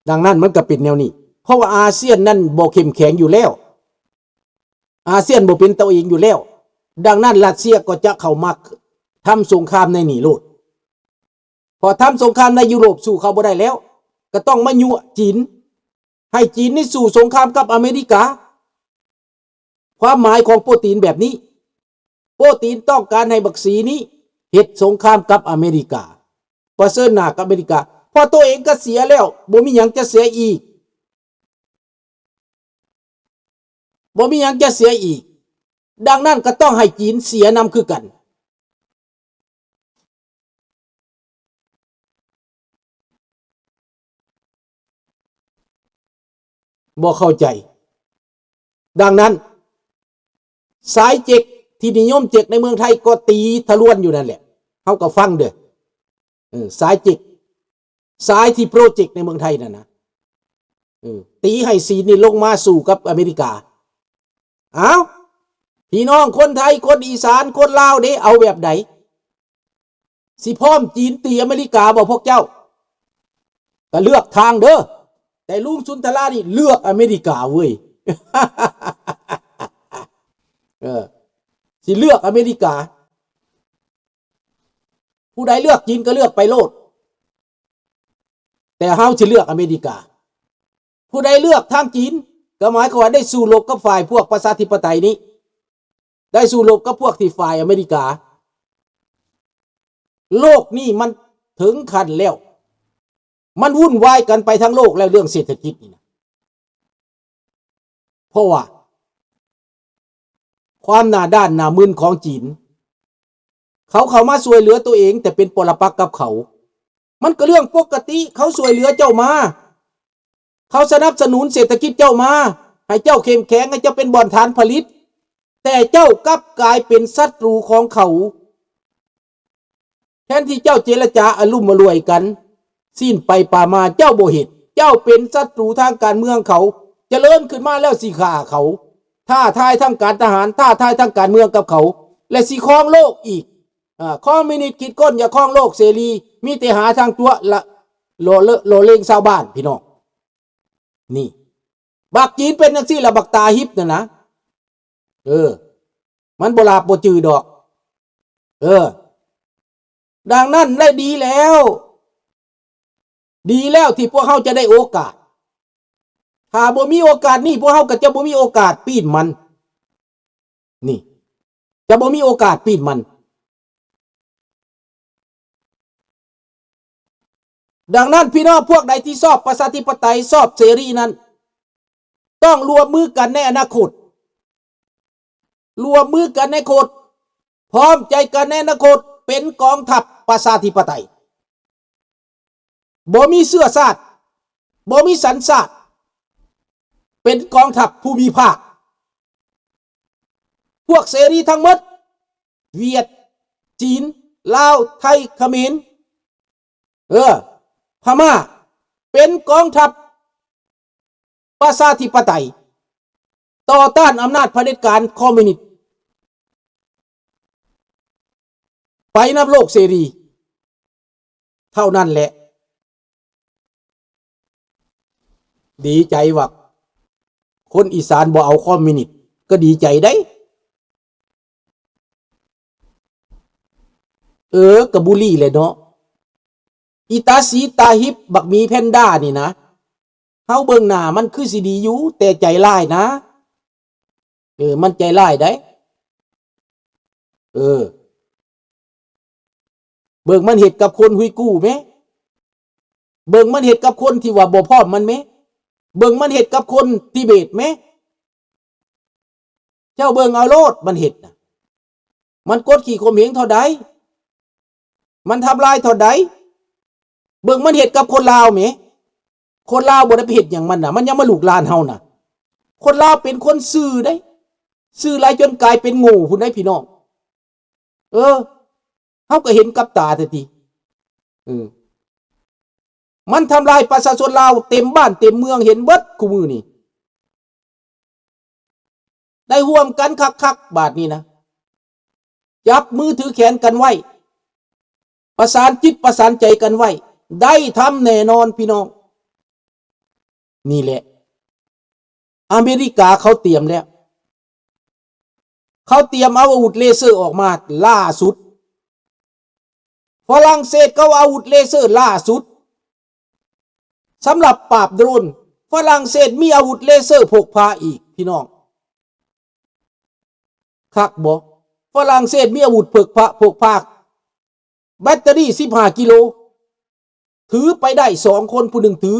ดังนั้นมันก็เป็นแนวนี้เพราะว่าอาเซียนนั่นบ่เข้มแข็งอยู่แล้วอาเซียนบ่เป็นตัวเองอยู่แล้วดังนั้นรัสเซียก็จะเข้ามาทำสงครามในนี่โลดพอทำสงครามในยุโรปสู้เขาบ่ได้แล้วก็ต้องมายั่วจีนให้จีนนี่สู่สงครามกับอเมริกาความหมายของโปตินแบบนี้โปตินต้องการให้บักสีนี้เฮ็ดสงครามกับอเมริกาเผชิญหน้ากับอเมริกาพอตัวเองก็เสียแล้วบ่มีหยังจะเสียอีกบ่มีหยังจะเสียอีกดังนั้นก็ต้องให้จีนเสียนำคือกันบ่เข้าใจดังนั้นสายเจ็กที่นิยมเจ็กในเมืองไทยก็ตีทะลวนอยู่นั่นแหละเฮาก็ฟังเด้อสายเจ็กสายที่โปรเจกต์ในเมืองไทยนั่นนะตีให้ซีนนี่ลงมาสู่กับอเมริกาเอาพี่น้องคนไทยคนอีสานคนลาวเด้เอาแบบไหนสิพร้อมจีนตีอเมริกาบ่พวกเจ้าก็เลือกทางเด้อแต่ลุงสุนทรานี่เลือกอเมริกาเว้ย สิเลือกอเมริกาผู้ใดเลือกจีนก็เลือกไปโลดแต่เฮาสิเลือกอเมริกาผู้ใดเลือกทางจีนก็หมายความว่าได้สู้รบกับฝ่ายพวกประชาธิปไตยนี้ได้สู้รบกับพวกที่ฝ่ายอเมริกาโลกนี่มันถึงขั้นแล้วมันวุ่นวายกันไปทั้งโลกแล้วเรื่องเศรษฐกิจนี่นะเพราะว่าความหน้าด้านหน้ามึนของจีนเขามาช่วยเหลือตัวเองแต่เป็นปรปักษ์กับเขามันก็เรื่องปกติเขาช่วยเหลือเจ้ามาเขาสนับสนุนเศรษฐกิจเจ้ามาให้เจ้าเข้มแข็งให้เจ้าเป็นบ่อนฐานผลิตแต่เจ้ากลับกลายเป็นศัตรูของเขาแทนที่เจ้าเจรจาอลุ่มอรวยกันสิ้นไปป่ามาเจ้าบ่เฮ็ดเจ้าเป็นศัตรูทางการเมืองเขาเจริญขึ้นมาแล้วสิฆ่าเขาท้าทายทางการทหารท้าทายทางการเมืองกับเขาและสิครองโลกอีกคอมมิวนิสต์คิดก้นอย่าครองโลกเสรีมีแต่หาทางตัวละโลเลงชาวบ้านพี่น้องนี่บักจีนเป็นจังซี่ละบักตาฮิปนะมันบ่ลาบบ่จือดอกดังนั้นได้ดีแล้วที่พวกเขาจะได้โอกาสถ้าบ่มีโอกาสนี่พวกเขาก็จะบ่มีโอกาสปีนมันนี่จะบ่มีโอกาสปีนมันดังนั้นพี่น้องพวกใดที่ชอบประชาธิปไตยชอบเสรีนั้นต้องรวมมือกันในอนาคตรวมมือกันในอนาคตพร้อมใจกันในอนาคตเป็นกองทัพประชาธิปไตยบ่มีเสื้อชาติบ่มีสัญชาติเป็นกองทัพภูมิภาคพวกเสรีทั้งหมดเวียดจีนลาวไทยเขมรพม่าเป็นกองทัพประชาธิปไตยต่อต้านอำนาจเผด็จการคอมมิวนิสต์ไปนับโลกเสรีเท่านั้นแหละดีใจว่าคนอีสานบ่เอาคอมมิวนิสต์ก็ดีใจได้กะบุรีเลยเนาะอีตาสีตาฮิปบักมีแพนด้านี่นะเฮาเบิ่งหน้ามันคือสิดีอยู่แต่ใจร้ายนะมันใจร้ายได้เบิ่งมันเฮ็ดกับคนฮุยกู้แมั้ยเบิ่งมันเฮ็ดกับคนที่ว่าบ่พร้อมมันแมั้ยเบิ่งมันเฮ็ดกับคนทิเบตแมั้ยเจ้าเบิ่งเอาโลดมันเฮ็ดน่ะมันกดขี่ข่มเหงเท่าใดมันทำลายเท่าใดเบิ่งมันเฮ็ดกับคนลาวแหมคนลาวบ่ได้ไปเฮ็ดหยังมันน่ะมันยังมาลูกหลานเฮาน่ะคนลาวเป็นคนซื่อได้ซื่อหลายจนกลายเป็นโง่พุ่นได้พี่น้องเฮาก็เห็นกับตาแท้ติมันทำลายประชาชนลาวเต็มบ้านเต็มเมืองเห็นเบิดคุมื้อนี่ได้ร่วมกันคักๆบาดนี้นะจับมือถือแขนกันไว้ประสานจิตประสานใจกันไว้ได้ทำแน่นอนพี่น้อง นี่แหละอเมริกาเขาเตรียมแล้วเขาเตรียมเอาอาวุธเลเซอร์ออกมาล่าสุดฝรั่งเศสก็เอาอาวุธเลเซอร์ล่าสุดสำหรับปราบโดรนฝรั่งเศสมีอาวุธเลเซอร์พกพาอีกพี่น้องคักบ่ฝรั่งเศสมีอาวุธพกพาแบตเตอรี่15 กิโลถือไปได้2 คนผู้หนึ่งถือ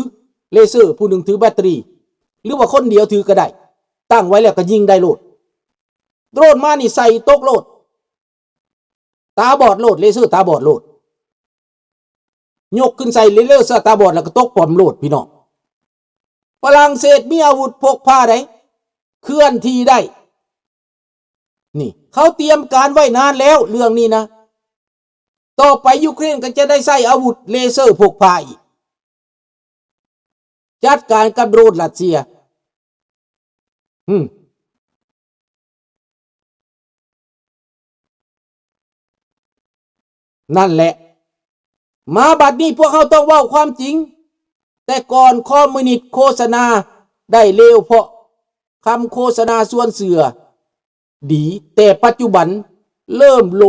เลเซอร์ผู้หนึ่งถือแบตเตอรี่หรือว่าคนเดียวถือก็ได้ตั้งไว้แล้วก็ยิงได้โลดโดรนมานี่ใส่ตกโลดตาบอดโลดเลเซอร์ตาบอดโลดยกขึ้นใส่เลเซอร์ตาบอดแล้วก็ตกปอมโลดพี่น้องฝรั่งเศสมีอาวุธพกพาได้เคลื่อนที่ได้นี่เขาเตรียมการไว้นานแล้วเรื่องนี้นะต่อไปยูเครนก็จะได้ใช้อาวุธเลเซอร์พกพาอีกจัดการกับโดรนรัสเซียนั่นแหละมาบัดนี้พวกเขาต้องว่าความจริงแต่ก่อนคอมมิวนิสต์โฆษณาได้เลวเพราะคำโฆษณาส่วนเสือดีแต่ปัจจุบันเริ่มล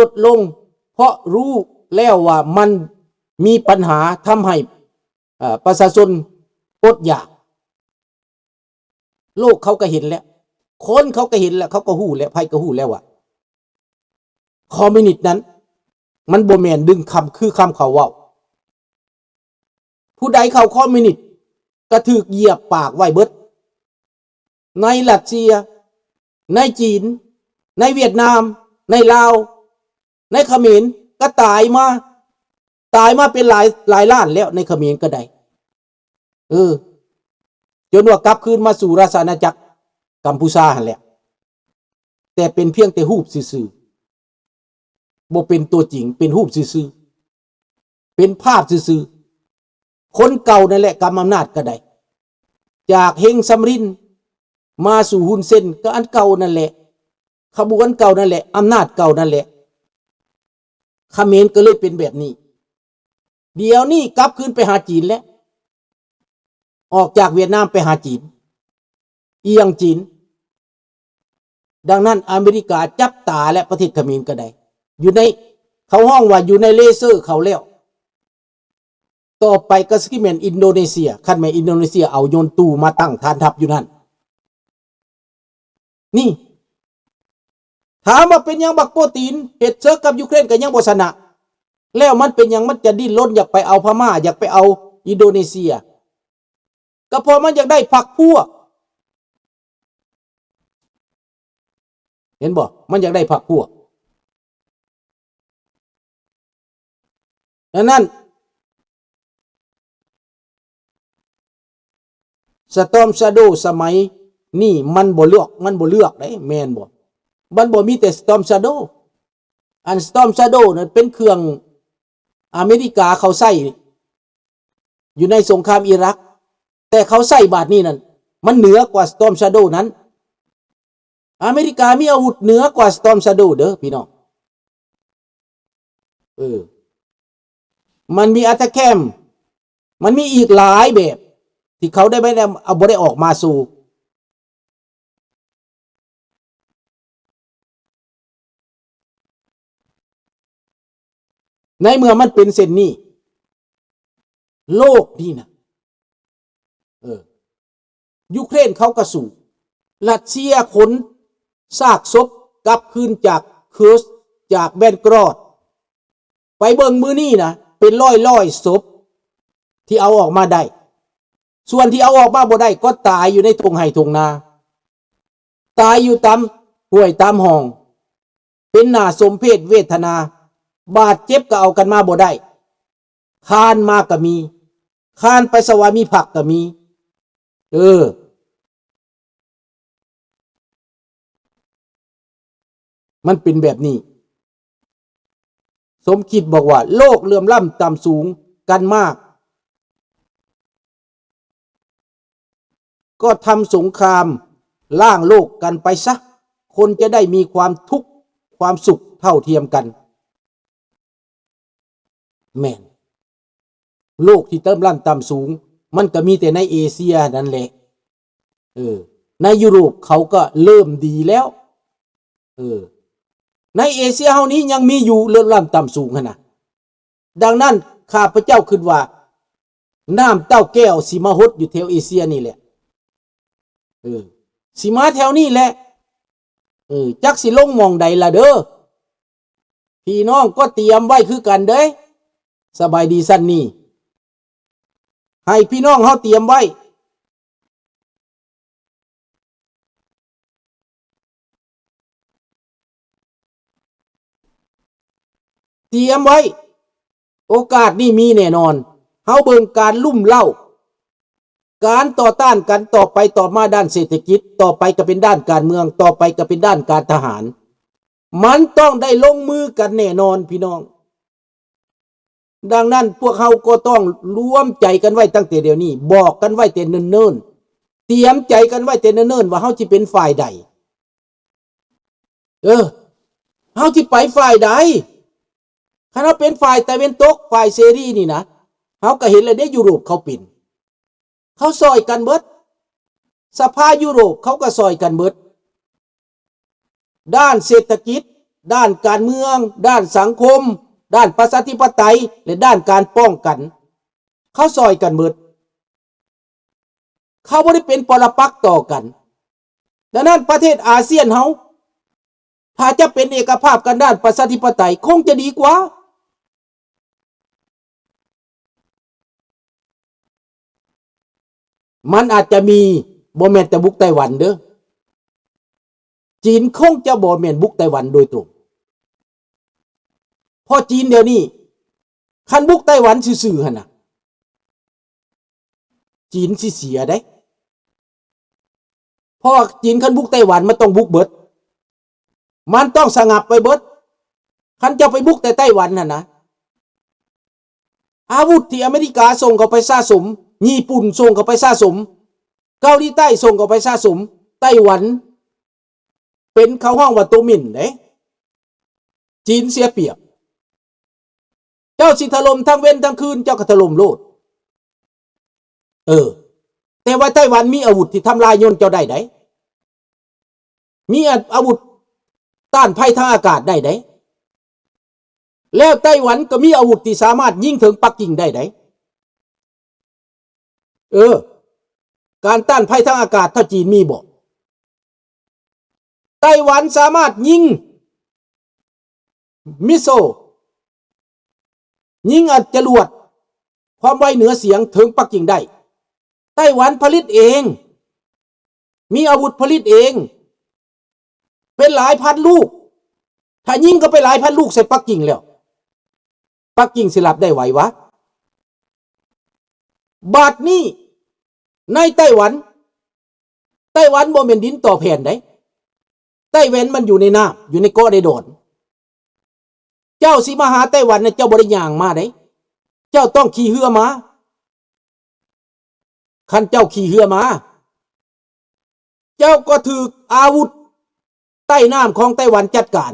ดลงเพราะรู้แล้วว่ามันมีปัญหาทำให้ประชาชนอดอยากโลกเขาก็เห็นแล้วคนเขาก็เห็นแล้วเขาก็หู้แล้วไพ่ก็หู้แล้วว่าคอมมิวนิสต์นั้นมันบ่แม่นดึงคำคือคำเขาเว้าผู้ใดเข้าคอมมิวนิสต์ก็ถูกเหยียบปากไว้เบิดในรัสเซียในจีนในเวียดนามในลาวในเขมรก็ตายมาเป็นหลายล้านแล้วในเขมรก็ได้จนว่ากลับคืนมาสู่ราชอาณาจักรกัมพูชาหั่นแหละแต่เป็นเพียงแต่รูปซื่อๆบ่เป็นตัวจริงเป็นรูปซื่อๆเป็นภาพซื่อๆคนเก่านั่นแหละกำอำนาจก็ได้จากเฮงซัมรินมาสู่ฮุนเซนก็อันเก่านั่นแหละขบวนเก่านั่นแหละอำนาจเก่านั่นแหละเขมรก็เลยเป็นแบบนี้เดี๋ยวนี้กลับคืนไปหาจีนแล้วออกจากเวียดนามไปหาจีนเอียงจีนดังนั้นอเมริกาจับตาและประเทศเขมรก็ได้อยู่ในเขาห้องว่าอยู่ในเลเซอร์เขาแล้วต่อไปก็สกิเมนอินโดนีเซียคันแม่อินโดนีเซียเอาโยนตู้มาตั้งฐานทัพอยู่นั่นนี่ถามว่าเป็นยังบักโปรตีนเฮ็ดเซิร์กับยูเครนก็ยังบ่ชนะแล้วมันเป็นยังมันจะดิ้นรนอยากไปเอาพม่าอยากไปเอาอินโดนีเซียก็เพราะมันอยากได้พรรคพวกเห็นบ่มันอยากได้พรรคพวกดังนั้นสตอมชาโดสมัยนี่มันบ่เลือกได้แม่นบ่มันบ่มีแต่สตอมชาโดอันสตอมชาโดนั่นเป็นเครื่องอเมริกาเขาใช้อยู่ในสงครามอิรักแต่เขาใช้บาดนี้นั่นมันเหนือกว่าสตอมชาโดนั้นอเมริกามีอาวุธเหนือกว่าสตอมชาโดเด้อพี่น้องมันมีอัตแคมมันมีอีกหลายแบบที่เขาได้ไม่ได้เอาบ่ได้ออกมาสู่ในเมื่อมันเป็นเส้นนี้โลกนี่นะยูเครนเขาก็สู้รัสเซียขนซากศพกลับคืนจากเคิร์สจากแบนกรอดไปเบิ่งมือนี่นะเป็นร้อยศพที่เอาออกมาได้ส่วนที่เอาออกมาบ่ได้ก็ตายอยู่ในทุ่งไร่ทุ่งนาตายอยู่ตามห้วยตามห้องเป็นหน้าสมเพชเวทนาบาดเจ็บก็เอากันมาบ่ได้คานมาก็มีคานไปสวามีผักก็มีมันเป็นแบบนี้สมคิดบอกว่าโลกเลื่อมล้ำต่ำสูงกันมากก็ทำสงครามล่างโลกกันไปซะคนจะได้มีความทุกข์ความสุขเท่าเทียมกันแม่น โลกที่เติมล้ำต่ำสูงมันก็มีแต่ในเอเชียนั่นแหละในยุโรปเขาก็เริ่มดีแล้วในเอเชียเฮานี้ยังมีอยู่เรื่องล้ำต่ำสูงนะดังนั้นข้าพเจ้าคิดว่าน้ำเต้าแก้วสิมาฮดอยู่แถวเอเชียนี่แหละสิมาแถวนี้แหละจักสิลงมองใดล่ะเด้อพี่น้องก็เตรียมไว้คือกันเด้สบายดีสั้นนี่ให้พี่น้องเฮาเตรียมไว้โอกาสนี่มีแน่นอนเฮาเบิ่งการลุ่มเล่าการต่อต้านกันต่อไปต่อมาด้านเศรษฐกิจต่อไปก็เป็นด้านการเมืองต่อไปก็เป็นด้านการทหารมันต้องได้ลงมือกันแน่นอนพี่น้องดังนั้นพวกเขาก็ต้องรวมใจกันไว้ตั้งแต่เดี๋ยวนี้บอกกันไว้แต่เนิ่นๆเตรียมใจกันไว้แต่เนิ่นๆว่าเขาจะเป็นฝ่ายใดเขาจะไปฝ่ายใดถ้าเราเป็นฝ่ายตะวันตกฝ่ายเสรีนี่นะเขาก็เห็นเลยได้ยุโรปเขาปิ่นเขาซอยกันเบิดสภายุโรปเขาก็ซอยกันเบิดด้านเศรษฐกิจด้านการเมืองด้านสังคมด้านประชาธิปไตยและด้านการป้องกันเขาซอยกันเบิดเขาไม่ได้เป็นปรปักษ์ต่อกันดังนั้นประเทศอาเซียนเขาถ้าจะเป็นเอกภาพกันด้านประชาธิปไตยคงจะดีกว่ามันอาจจะมีบ่แม่นแต่บุกไต้หวันเด้อจีนคงจะบ่แม่นบุกไต้หวันโดยตรงเพราะจีนเดี๋ยวนี้คันบุกไต้หวันซื่อๆหั่นน่ะจีนสิเสียได้เพราะจีนคันบุกไต้หวันมันต้องบุกเบิดมันต้องสงับไปเบิดคันจะไปบุกแต่ไต้หวันน่ะนะอาวุธที่อเมริกาส่งเข้าไปสะสมญี่ปุ่นส่งเข้าไปสะสมเกาหลีใต้ส่งเข้าไปสะสมไต้หวันเป็นเขาห้องว่าโตมินเด้จีนเสียเปรียบเจ้าสิถล่มทั้งเว้นทั้งคืนเจ้าก็ถล่มโลดแต่ว่าไต้หวันมีอาวุธที่ทำลายยนต์เจ้าได้ไดมีอาวุธต้านภัยทางอากาศได้ไดแล้วไต้หวันก็มีอาวุธที่สามารถยิงถึงปักกิ่งได้ไดการต้านภัยทางอากาศถ้าจีนมีบ่ไต้หวันสามารถยิงมิสโซยิงจรวดความไวเหนือเสียงถึงปักกิ่งได้ไต้หวันผลิตเองมีอาวุธผลิตเองเป็นหลายพันลูกถ้ายิงก็ไปหลายพันลูกใส่ปักกิ่งแล้วปักกิ่งสิรับได้ไหววะบาดนี้ในไต้หวันบ่แม่นดินต่อแผ่นได้ไต้หวันมันอยู่ในน้ำอยู่ในเกาะในโดนเจ้าสิมาหาไต้หวันเนี่ยเจ้าบ่ได้ย่างมาได้เจ้าต้องขี่เรือมาคันเจ้าขี่เรือมาเจ้าก็ถืออาวุธใต้น้ำของไต้หวันจัดการ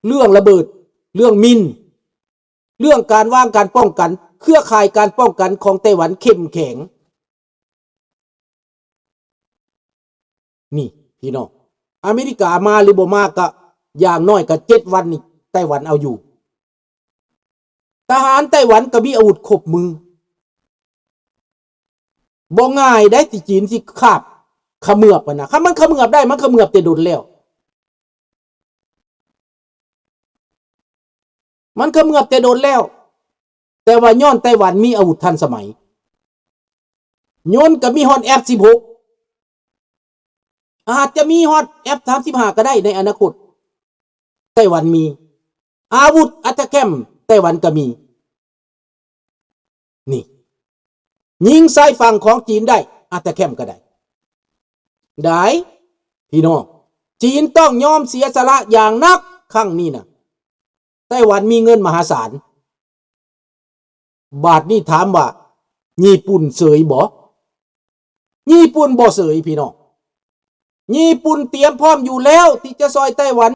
เรื่องระเบิดเรื่องมินเรื่องการวางการป้องกันเครือข่ายการป้องกันของไต้หวันเข้มแข็งนี่พี่น้องอเมริกามาหรือบ่มาก็อย่างน้อยก็7 วันนี่ไต้หวันเอาอยู่ทหารไต้หวันก็มีอาวุธครบมือบ่ง่ายได้ที่จีนสิคาบเขมือบนะถ้ามันเขมือบได้มันเขมือบแต่โดนแล้วมันเขมือบแต่โดนแล้วแต่ว่าย้อนไต้หวันมีอาวุธทันสมัยยนต์ก็มีฮอต F16 อาจจะมีฮอต F35 ก็ได้ในอนาคตไต้หวันมีอาวุธอัตแคมไต้หวันก็มีนี่ยิงใส่ฝั่งของจีนได้อัตแคมก็ได้พี่น้องจีนต้องยอมเสียสละอย่างนักครั้งนี้นะไต้หวันมีเงินมหาศาลบาทนี้ถามว่าญี่ปุ่นเสยบ่ญี่ปุ่นบ่เสยพี่น้องญี่ปุ่นเตรียมพร้อมอยู่แล้วที่จะซอยไต้หวัน